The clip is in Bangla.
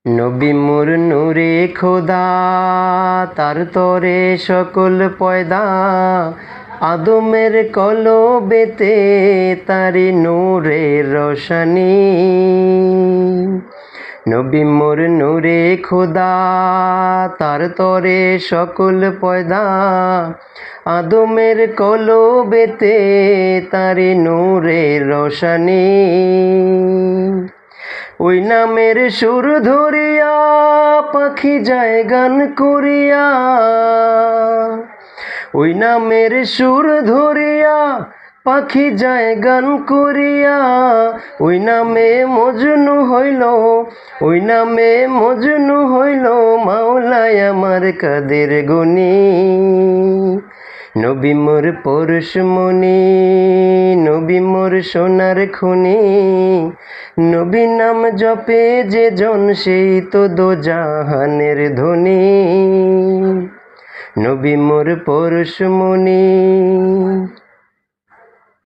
নবী মোর নূরে খোদা, তার তরে সকল পয়দা। আদমের কলবেতে তারি নূরের রোশনী। নবী মোর নূরে খোদা, তার তরে সকল পয়দা। আদমের কলবেতে তারি নূরের রোশনী। ওই নামের সুর ধরিয়া পাখি যায় গান করিয়া। ওই নামের সুর ধরিয়া পাখি যায় গান করিয়া। ওই নামে মজনু হইল, ওই নামে মজনু হইল মাওলায় আমার কাদের গনি। নবী মোর পরশমণি, নবী মোর সোনার খনি। নবী নাম জপে যে জন সেই তো দোজাহানের ধনী। নবী মোর পরশমণি।